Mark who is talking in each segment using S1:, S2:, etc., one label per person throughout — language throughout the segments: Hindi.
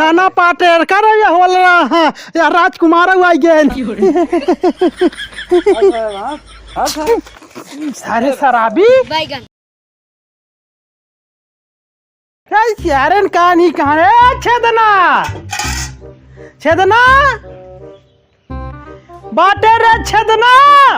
S1: नाना पाटेकर ये होल रहा या राजकुमार आई गेल सारे शराबी
S2: बैगन
S1: यारन कहानी कहाँ है। छेदना छेदना बाटे रे छेदना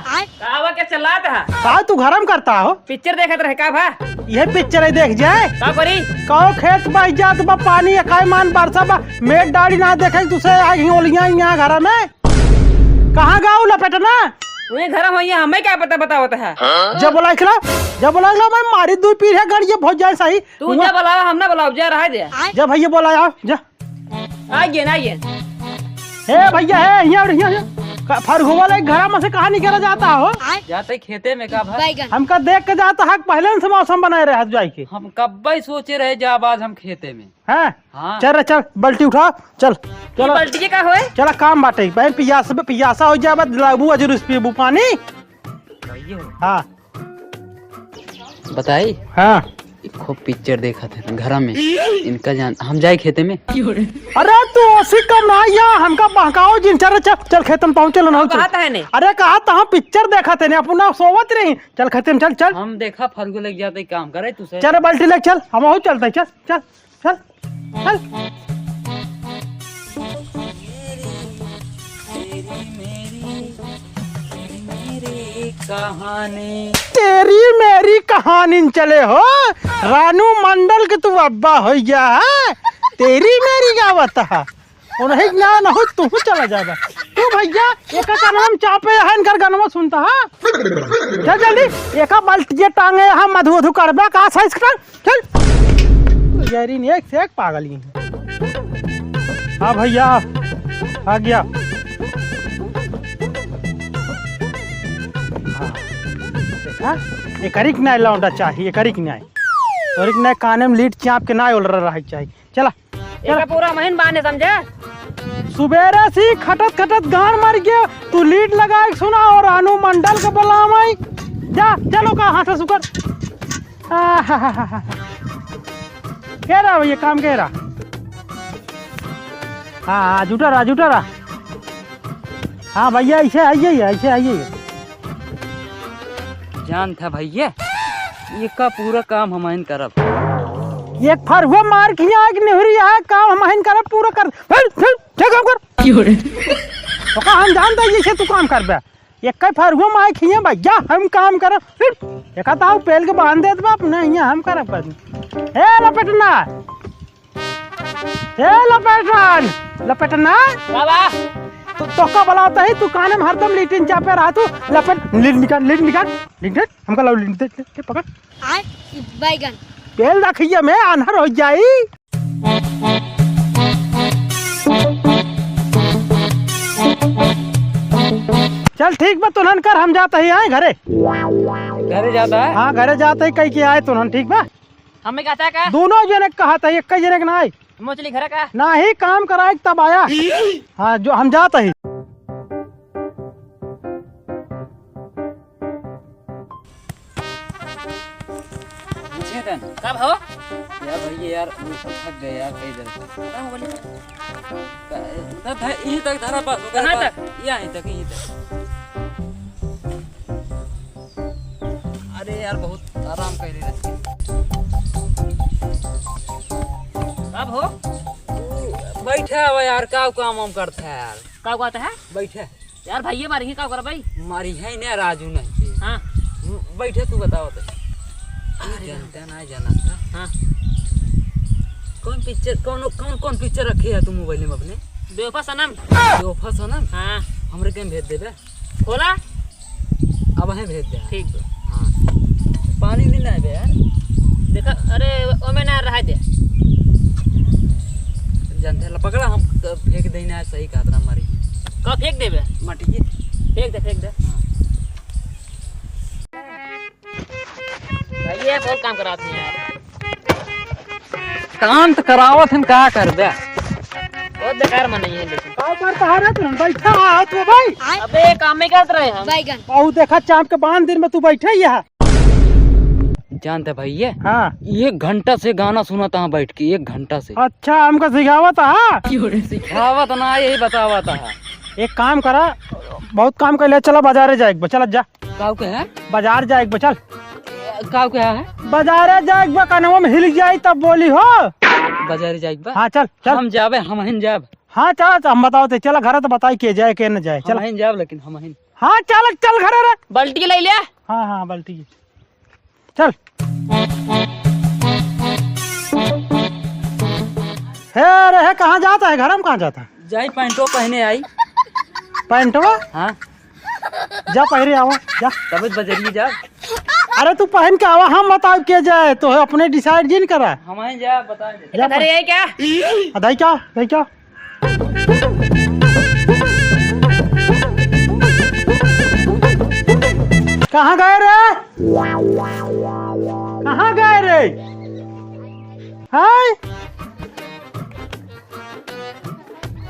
S3: कावा के चला था
S1: का तू घरम करता हो।
S3: पिक्चर देखत रहे का भा
S1: ये पिक्चर है देख जाए
S3: का करी
S1: कहो खेत बह जात बा पानी एकाई मान बरसा बा मेट डाड़ी ना देखे तुसे आई ओलियां यहाँ घर में कहाँ गाँव लपेटना
S3: उन्हें घर में हमें क्या पता बतावत है।
S1: जब बोला मैं मारी दू पीढ़ी गड़िए बहुत जाए सही
S3: तू जा बुलावा हम ना बुलाओ जा रहा दे
S1: जब भैया बोला आओ जा
S3: आइए
S1: हे भैया है यहाँ फरगुआ वाले घर में से कहाँ निकला जाता हो।
S3: जाते खेते में का भा
S2: बैगन
S1: हमका देख के जाता है पहले से मौसम बनाए रहे जाए के
S3: हम कब सोचे रहे जा आज हम खेते में
S1: है
S3: हाँ।
S1: चल रे चल बल्टी उठा चल चलो
S3: पलटी का होए
S1: चला काम बाटे बहन पियासा हो जाए लागू अजर पीबू पानी हाँ
S3: बताई
S1: हाँ
S3: खूब पिक्चर देखा थे घर में इनका जान हम जाए खेते में।
S1: अरे तू उसी का ना या हमका बहकाओ जिन चल चल चल खेत में पहुंचे ना अरे कहा तो हम पिक्चर देखा थे अपना सोवत रही चल खेते में चल चल
S3: हम देखा फरगु लग जाते काम करे तू
S1: चल बाल्टी ले चल हम हो चलते चल चल चल चल
S3: कहानी
S1: तेरी मेरी कहानी चले हो रानू मंडल के तू अब्बा हो गया है तेरी मेरी गावत है उन्हें ज्ञान हो तू चला जाएगा तू भैया एक का नाम चापे है इनकर गनवा सुनता है चल जल्दी एक बाल्टी टांगे हम मधु मधु करबे का साइज कर चल यारी ने एक से एक पागल ही हाँ भैया आ गया एकरिक न्याय लौंडा चाहिए एकरिक न्याय तोरिक न्याय काने में लीट चाप के न्याय उल रहा चाहिए चला
S3: एक पूरा महीन बाने समझे
S1: सुबेरे सी खटत खटत गान मर गया तू लीड लगा सुना और अनु मंडल के बुलाम आई जा चलो का हाथ से सुकर कह रहा भैया काम कह रहा हाँ जुटा रहा हाँ भैया ऐसे आइए
S3: जान था भैया ये का पूरा काम हम करब
S1: एक फरहुआ मार खिया कि नेहरी है काम हम करब पूरा कर काम कर तो का हम जानते हैं जैसे तू काम करबे एक कई फरहुआ मार खिया भैया हम काम करब एक ताऊ पेल के बांध देत बाप ना यहाँ हम करब ए लपेटना
S3: बाबा
S1: तो का बुलाता है तू काने में हरदम लिटिन चापे रहा तू लपेट लिट निकाल हमका लाओ लिट पकड़
S2: बैगन
S1: पेल रखिए मैं अनहर हो जाई चल ठीक बा तुनन कर हम जाते ही आए घरे
S3: जाता है
S1: हाँ घरे जाते ही कहीं के आए तुनन ठीक बा
S3: हमें कहता है का
S1: दोनों जने कहा था एक जने के ना आए
S3: मोचली घर का
S1: ना ही काम कराए तब आया हाँ जो हम जाते ही
S3: कब हो यार भैया यार थक गए यार कई देर यहीं तक धरा पास कहाँ तक यहीं तक अरे यार बहुत आराम कर रही रहती कब हो बैठा हुआ यार का काम वाम करता है यार का कहता है बैठे यार भैया मारेंगे का कर भाई मारी है ना राजू नहीं हाँ बैठे तू बताओ तो जानता ना जाना था हाँ कौन पिक्चर रखी है तू मोबाइल में अपने बेवफा सनम हाँ हमरे कहीं भेज देबे खोला अब हमें भेज दे ठीक हाँ पानी नहीं ना है यार देखा अरे ओमे ना रहा दे जानते हैं पकड़ा हम फेंक देना है सही कहा था मारी कब फेंक देबे माटी फेंक दे ये बहुत काम कराते हैं यार काम तो करावत हम क्या कर दे बहुत बेकार मन नहीं है लेकिन
S1: का करता है तू बैठा है तू भाई
S3: अबे काम में कर रहे हैं हम
S2: बैगन
S1: बहुत देखा चाप के बांध दिन में तू बैठे यहाँ
S3: जानते भैया
S1: हाँ
S3: 1 घंटा से गाना सुना था बैठ के 1 घंटा से।
S1: अच्छा हमको सिखावत हाँ
S3: सिखावत ना यही बतावत है।
S1: एक काम करा बहुत काम कर ले चला बाजारे जाए चल जा
S3: काऊ के है
S1: बाजार जाए चल
S3: काऊ के है
S1: बाजारे जाए कनवा में हिल जाई तब बोली हो
S3: बाजार जाइबा।
S1: हाँ चल चल
S3: हम जाबे हम हिन जाब।
S1: हाँ चल हम बताओ ते चला घर तो बताई के जाए के न जाए चल
S3: हम हिन जाब लेकिन हम हिन।
S1: हाँ चल चल घर रे
S3: बाल्टी ले ले।
S1: हाँ हाँ बाल्टी चल हे रे कहाँ जाता है घर में कहाँ जाता है
S3: जाई पैंटो पहने आई
S1: पैंटवा
S3: हाँ
S1: जा पहरे आवा जा
S3: तब बजरिए जा।
S1: अरे तू पहन के आवा हम बताओ के जाए तो अपने डिसाइड जिन करा
S3: हम हिन जा बता
S1: जा
S3: अरे ये क्या
S1: दाई क्या कहाँ गए रे कहाँ गए रे हाय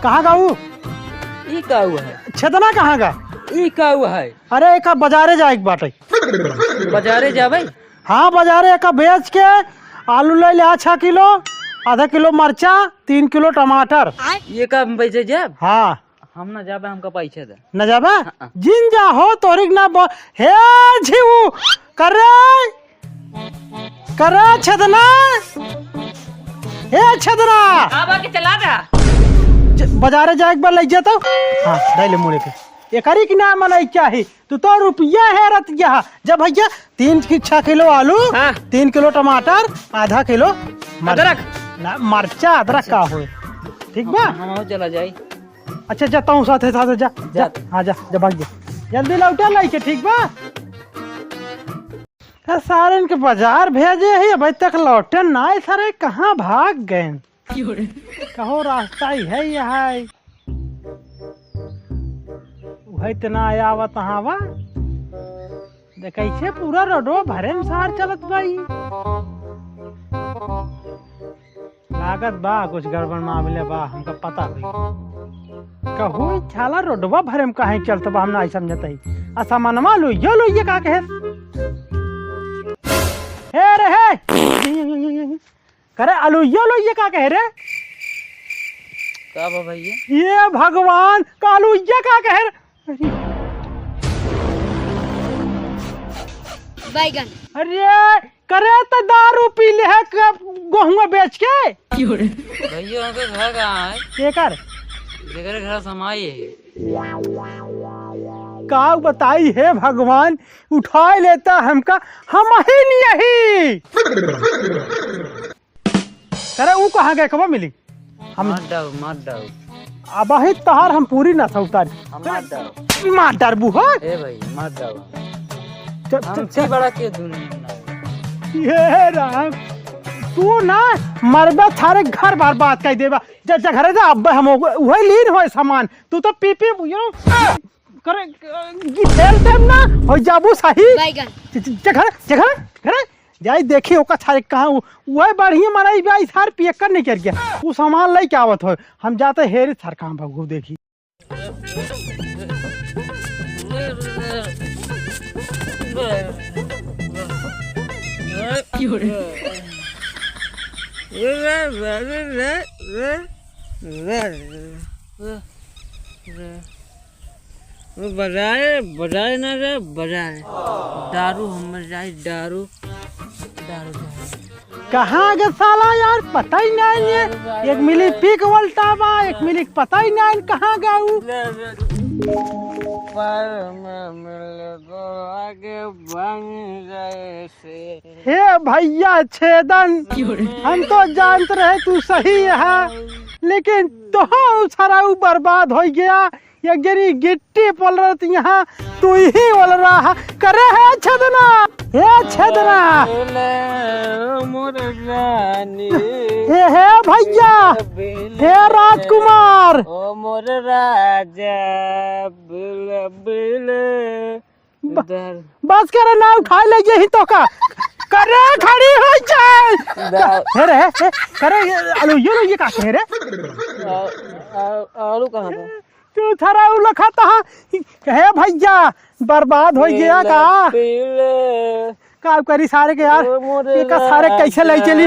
S1: कहाँ गाऊ
S3: ई काऊ है
S1: छेदना कहाँ गा
S3: ई काऊ है।
S1: अरे एक बाजारे जाए बाटे
S3: बाजारे जाबे।
S1: हाँ बाजारे एक बेच के आलू ले ले 6 किलो आधा किलो मरचा 3 किलो टमाटर
S3: ये का पैसे जाब।
S1: हाँ
S3: हम ना जाबे हमका पैसे दे
S1: न जाबा जिन जा हो तोरिक ना हे झीऊ करे छेदना हे छेदना
S3: आबा के चला जा
S1: बाजारे जाए एक बार ले जाता हाँ डाले मुड़े के एकरी की नाम मलाई चाही तो रुपया है रत गया जब भैया 6 किलो आलू
S3: हाँ।
S1: 3 किलो टमाटर आधा किलो
S3: अदरक
S1: ना मरचा अदरक का हो ठीक बा
S3: हम चला जाई।
S1: अच्छा जाता हूँ साथ जा जा हाँ जा भाग जा जल्दी लौटा लाई के ठीक बा सारे इनके बाजार भेजे है अभी तक लौटे ना सारे कहाँ भाग गए कहो रास्ता ही है यहाँ वही तना आया वा तहाँ वा देखै पूरा रोडो भरे में सार चलत भाई लागत बा कुछ गड़बड़ मामले बा हमका पता भाई कहू छाला रोडवा भरे में काहे चलत बा हम नहीं समझत ही असमानमा लो ये का कहे हे रे हे करे आलू ये का कहे रे
S3: का बा भैया
S1: ये भगवान कालू ये का कहे रे
S2: बैगन
S1: अरे करे तो दारू पी ले है गेहूं बेच के
S3: भैया उनके घर कहाँ है
S1: एकर
S3: जेकर घर समाई है
S1: का बताई है भगवान उठा लेता हमका हम ही नहीं करे वो कहाँ गए कब मिली हम
S3: मार डाउ
S1: अब ही तहार हम पूरी ना था उतार मार डार बुहा
S3: ए भाई मार डाउ हमसे बड़ा के दुनिया में
S1: ये राम तू ना मरबा थारे घर बार बात कह देबा जब घर जा अब हम वही लीन हो सामान तू तो पी यू करे खेल देम ना हो जाबू सही
S2: बैगन
S1: जगह जाई देखी ओका थारे कहां वही बढ़िया मराई बाई सार पिए कर नहीं कर गया वो सामान ले के आवत हो हम जाते हेरी थार कहां भगू देखी
S3: बजाए ना रे बजाए दारू हम जाए दारू
S1: कहाँ गए साला यार पता ही नहीं है एक मिली पीक वल्टा बा एक मिली पता ही नहीं कहाँ गाऊ हे भैया छेदन हम तो जानते रहे तू सही है लेकिन तो सारा बर्बाद हो गया एक जरी गिट्टी पल रही यहाँ तू ही बोल रहा करे है छेदना हे भैया हे राजकुमार
S3: ओ मोर राजा
S1: बस करे ना उठा ले यही तो का करे खड़ी हो जाए करे आलू ये का कह रे
S3: आलू कहाँ था
S1: तू थरा लखा था हे भैया बर्बाद हो गया का का करी सारे के यार ये का सारे कैसे ले चली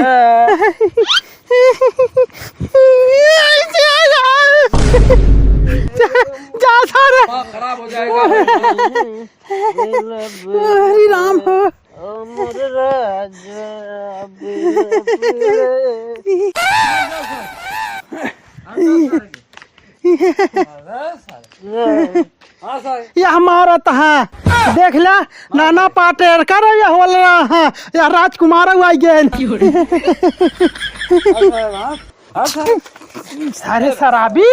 S1: जा सारे
S4: खराब हो जाएगा।
S1: हरि राम हो ये हमारा तहाँ देख ला नाना पाटेर कर या हो रहा या राजकुमार हुआ सारे शराबी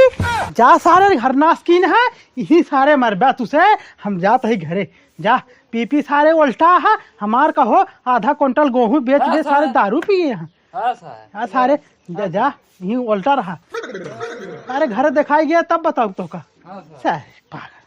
S1: जा सारे घर नास्किन है यही सारे मरबा तुसे हम जात है घरे जा पी पी सारे उल्टा है हमार कहो आधा क्विंटल गेहूं बेच दे सारे दारू पिए हैं हाँ सारे जा जा यही उल्टा रहा अरे घर दिखाई गया तब बताओ तो का सर पागल